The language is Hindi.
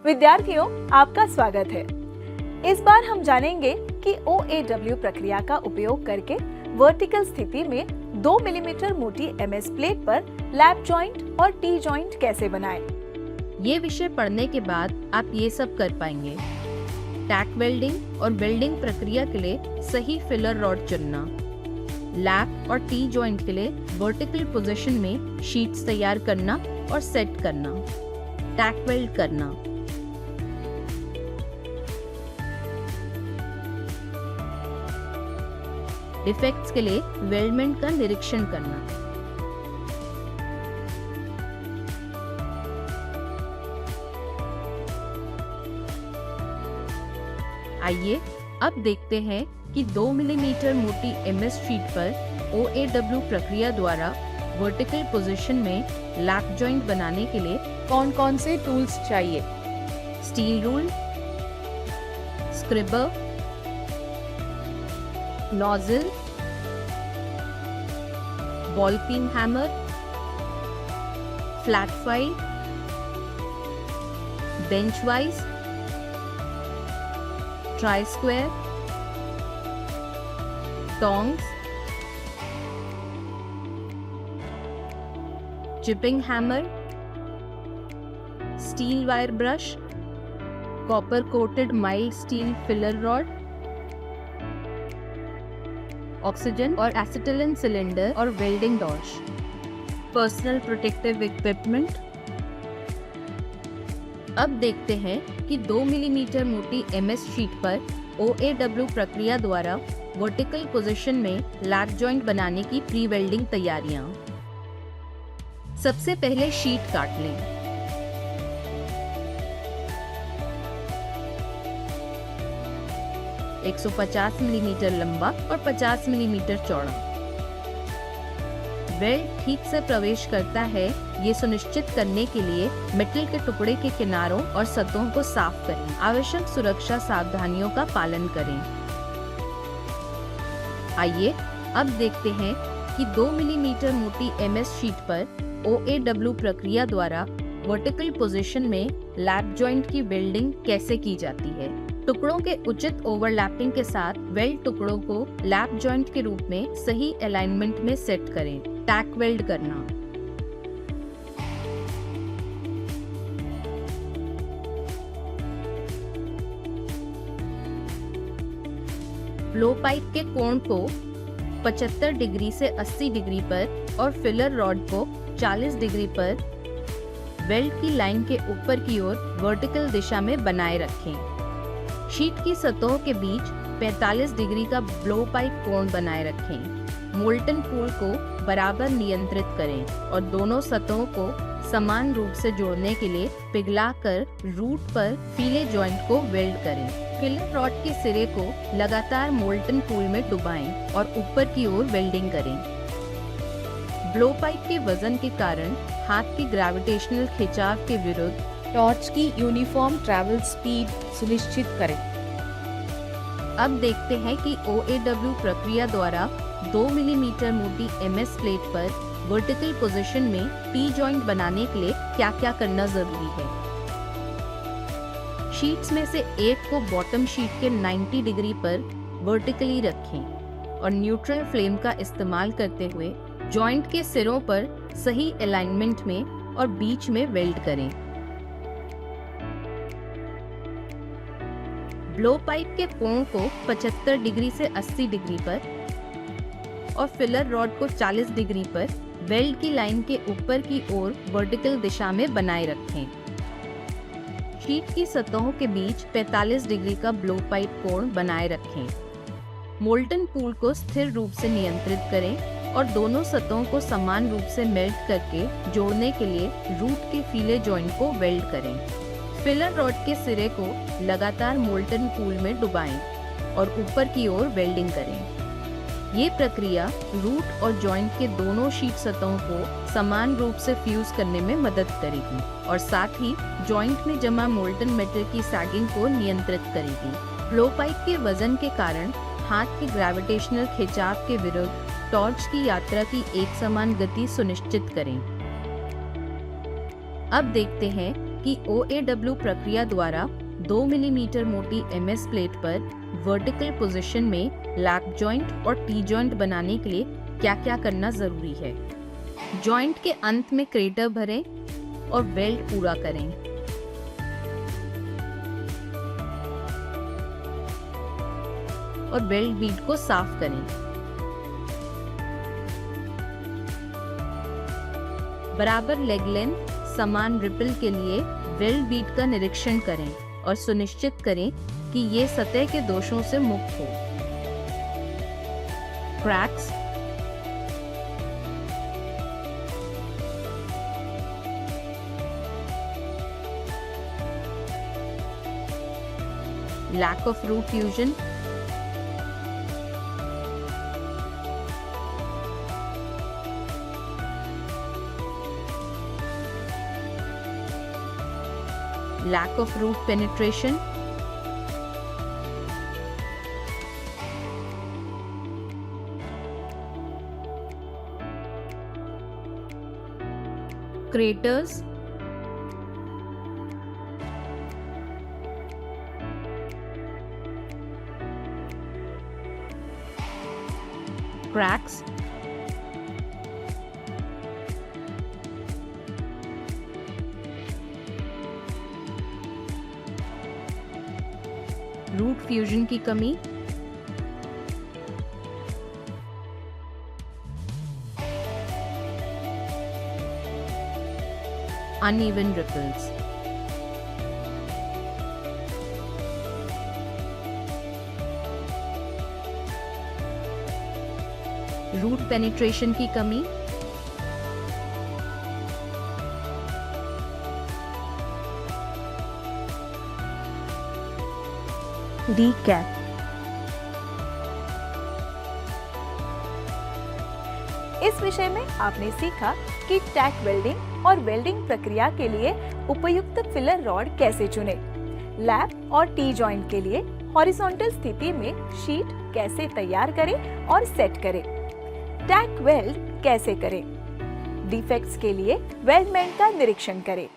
विद्यार्थियों, आपका स्वागत है। इस बार हम जानेंगे कि OAW प्रक्रिया का उपयोग करके वर्टिकल स्थिति में 2 मिलीमीटर मोटी MS प्लेट पर लैप जॉइंट और टी जॉइंट कैसे बनाएं। ये विषय पढ़ने के बाद आप ये सब कर पाएंगे। टैक वेल्डिंग और वेल्डिंग प्रक्रिया के लिए सही फिलर रॉड चुनना, लैप और टी जॉइंट के लिए वर्टिकल पोजीशन में शीट्स तैयार करना और सेट करना, टैक वेल्ड करना। डिफेक्ट्स के लिए वेल्डमेंट का निरीक्षण करना। आइए अब देखते हैं कि 2 मिलीमीटर मोटी MS शीट पर OAW प्रक्रिया द्वारा वर्टिकल पोजीशन में लैप जॉइंट बनाने के लिए कौन कौन से टूल्स चाहिए। Steel rule, scriber, nozzle, ball peen hammer, flat file, bench vice, try square, tongs, chipping hammer, steel wire brush, copper coated mild steel filler rod, oxygen और एसिटिलीन सिलेंडर और वेल्डिंग डॉश, पर्सनल प्रोटेक्टिव इक्विपमेंट। अब देखते हैं कि 2 मिलीमीटर मोटी MS शीट पर OAW प्रक्रिया द्वारा वर्टिकल पोजीशन में लैप जॉइंट बनाने की प्री वेल्डिंग तैयारियां। सबसे पहले शीट काट लें। – 150 मिलीमीटर लंबा और 50 मिलीमीटर चौड़ा। वेल्ड ठीक से प्रवेश करता है, ये सुनिश्चित करने के लिए मेटल के टुकड़े के किनारों और सतहों को साफ करें। आवश्यक सुरक्षा सावधानियों का पालन करें। आइए अब देखते हैं कि 2 मिलीमीटर मोटी MS शीट पर OAW प्रक्रिया द्वारा वर्टिकल पोजीशन में लैप जॉइंट की वेल्डिंग कैसे की जाती है। टुकड़ों के उचित ओवरलैपिंग के साथ वेल्ड टुकड़ों को लैप जॉइंट के रूप में सही अलाइनमेंट में सेट करें। टैक वेल्ड करना। ब्लो पाइप के कोण को 75 डिग्री से 80 डिग्री पर और फिलर रॉड को 40 डिग्री पर वेल्ड की लाइन के ऊपर की ओर वर्टिकल दिशा में बनाए रखें। शीट की सतहों के बीच 45 डिग्री का ब्लो पाइप कोण बनाए रखें। मोल्टन पूल को बराबर नियंत्रित करें और दोनों सतहों को समान रूप से जोड़ने के लिए पिघलाकर रूट पर फीले जॉइंट को वेल्ड करें। फिलर रॉड के सिरे को लगातार मोल्टन पूल में डुबाएं और ऊपर की ओर वेल्डिंग करें। ब्लो पाइप के वजन के कारण हाथ की ग्रेविटेशनल खिंचाव के विरुद्ध टॉर्च की यूनिफॉर्म ट्रैवल स्पीड सुनिश्चित करें। अब देखते हैं कि OAW प्रक्रिया द्वारा 2 मिलीमीटर मोटी MS प्लेट पर वर्टिकल पोजीशन में टी जॉइंट बनाने के लिए क्या क्या करना जरूरी है। शीट्स में से एक को बॉटम शीट के 90 डिग्री पर वर्टिकली रखें और न्यूट्रल फ्लेम का इस्तेमाल करते हुए जॉइंट के सिरों पर सही अलाइनमेंट में और बीच में वेल्ड करें। ब्लो पाइप के कोण को 75 डिग्री से 80 डिग्री पर और फिलर रॉड को 40 डिग्री पर वेल्ड की लाइन के ऊपर की ओर वर्टिकल दिशा में बनाए रखें। शीट की सतहों के बीच 45 डिग्री का ब्लो पाइप कोण बनाए रखें। मोल्टन पूल को स्थिर रूप से नियंत्रित करें और दोनों सतहों को समान रूप से मेल्ट करके जोड़ने के लिए रूट के फीले जॉइंट को वेल्ड करें। फिलर रॉड के सिरे को लगातार मोल्टन पूल में डुबाएं और ऊपर की ओर वेल्डिंग करें। ये प्रक्रिया रूट और जॉइंट के दोनों शीट सतहों को समान रूप से फ्यूज करने में मदद करेगी और साथ ही जॉइंट में जमा मोल्टन मेटल की सैगिंग को नियंत्रित करेगी। ब्लो पाइप के वजन के कारण हाथ की ग्रेविटेशनल खिंचाव के विरुद्ध टॉर्च की यात्रा की एक समान गति सुनिश्चित करें। अब देखते हैं कि OAW प्रक्रिया द्वारा 2 मिलीमीटर मोटी MS प्लेट पर वर्टिकल पोजीशन में लैप जॉइंट और टी जॉइंट बनाने के लिए क्या क्या करना जरूरी है। जॉइंट के अंत में क्रेटर भरें और वेल्ड पूरा करें। और वेल्ड बीड को साफ करें। बराबर लेग लेंथ, समान रिपल के लिए वेल्ड बीड का निरीक्षण करें और सुनिश्चित करें कि ये सतह के दोषों से मुक्त हो। Cracks, lack of root fusion, lack of root penetration, craters, cracks, root fusion की कमी, अनइवन रिपल्स। रूट पेनिट्रेशन की कमी, डीकैप। इस विषय में आपने सीखा कि टैक वेल्डिंग और वेल्डिंग प्रक्रिया के लिए उपयुक्त फिलर रॉड कैसे चुने, लैप और टी जॉइंट के लिए हॉरिजॉन्टल स्थिति में शीट कैसे तैयार करें और सेट करें, टैक वेल्ड कैसे करें, डिफेक्ट्स के लिए वेल्डमेंट का निरीक्षण करें।